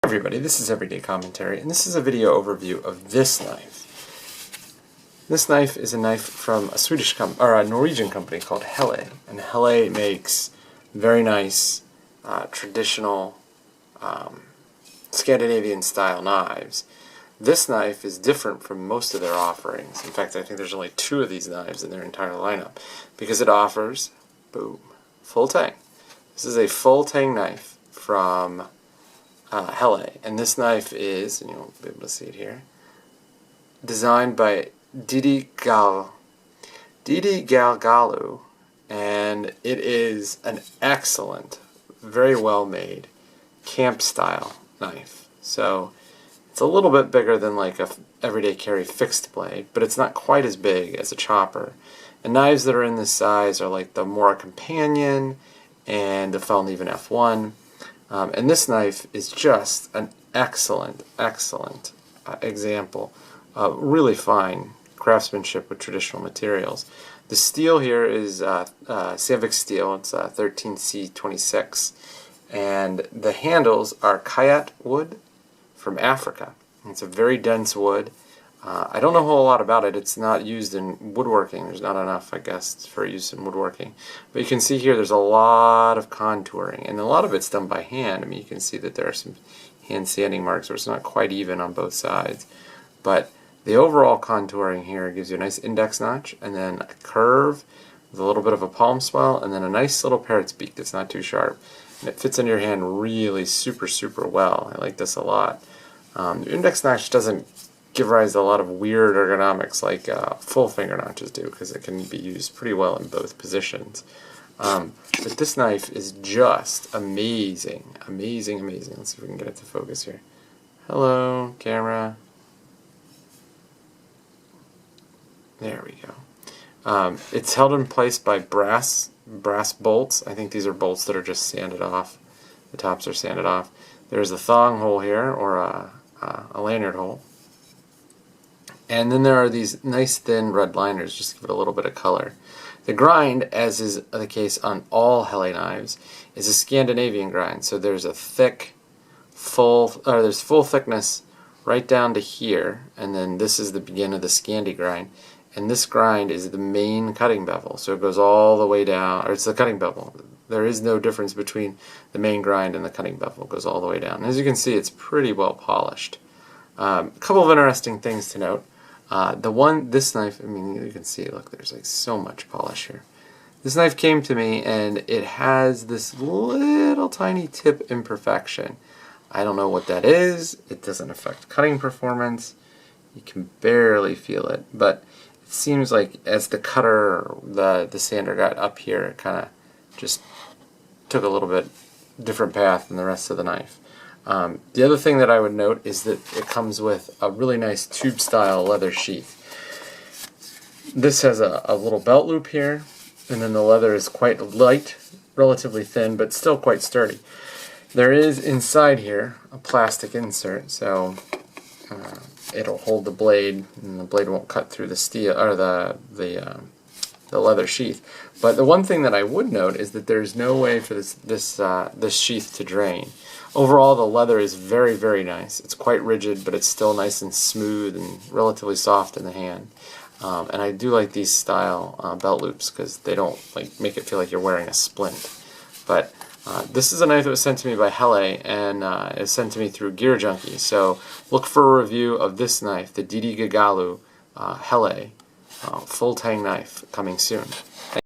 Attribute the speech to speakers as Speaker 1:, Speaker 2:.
Speaker 1: Everybody, this is Everyday Commentary, and this is a video overview of this knife. This knife is a knife from a Norwegian company called Helle, and Helle makes very nice, traditional, Scandinavian-style knives. This knife is different from most of their offerings. In fact, I think there's only 2 of these knives in their entire lineup, because it offers, boom, full tang. This is a full tang knife from Helle, and this knife is, and you'll be able to see it here, designed by Didi Galgalu, and it is an excellent, very well made camp style knife. So it's a little bit bigger than like a everyday carry fixed blade, but it's not quite as big as a chopper. And knives that are in this size are like the Mora Companion and the Feldneva F1. And this knife is just an excellent, excellent example of really fine craftsmanship with traditional materials. The steel here is Sandvik steel. It's 13C26. And the handles are Kayat wood from Africa. It's a very dense wood. I don't know a whole lot about it. It's not used in woodworking. There's not enough, I guess, for use in woodworking. But you can see here there's a lot of contouring, and a lot of it's done by hand. I mean, you can see that there are some hand sanding marks where it's not quite even on both sides. But the overall contouring here gives you a nice index notch, and then a curve with a little bit of a palm swell, and then a nice little parrot's beak that's not too sharp. And it fits in your hand really super, super well. I like this a lot. The index notch doesn't give rise to a lot of weird ergonomics like full finger notches do, because it can be used pretty well in both positions. But this knife is just amazing, amazing, amazing. Let's see if we can get it to focus here. Hello, camera. There we go. It's held in place by brass bolts. I think these are bolts that are just sanded off. The tops are sanded off. There's a thong hole here, or a lanyard hole. And then there are these nice thin red liners just to give it a little bit of color. The grind, as is the case on all Helle knives, is a Scandinavian grind. So there's a thick, there's full thickness right down to here, and then this is the beginning of the Scandi grind. And this grind is the main cutting bevel, so it goes all the way down, or it's the cutting bevel. There is no difference between the main grind and the cutting bevel. It goes all the way down. As you can see, it's pretty well polished. A couple of interesting things to note. This knife, I mean, you can see, look, there's like so much polish here. This knife came to me and it has this little tiny tip imperfection. I don't know what that is. It doesn't affect cutting performance. You can barely feel it, but it seems like as the cutter, the sander got up here, it kind of just took a little bit different path than the rest of the knife. The other thing that I would note is that it comes with a really nice tube-style leather sheath. This has a little belt loop here, and then the leather is quite light, relatively thin, but still quite sturdy. There is inside here a plastic insert, so it'll hold the blade, and the blade won't cut through the steel or the leather sheath. But the one thing that I would note is that there's no way for this sheath to drain. Overall, the leather is very, very nice. It's quite rigid, but it's still nice and smooth and relatively soft in the hand. And I do like these style belt loops because they don't make it feel like you're wearing a splint. But this is a knife that was sent to me by Helle, and it was sent to me through Gear Junkie. So look for a review of this knife, the Didi Galgalu Helle full tang knife, coming soon.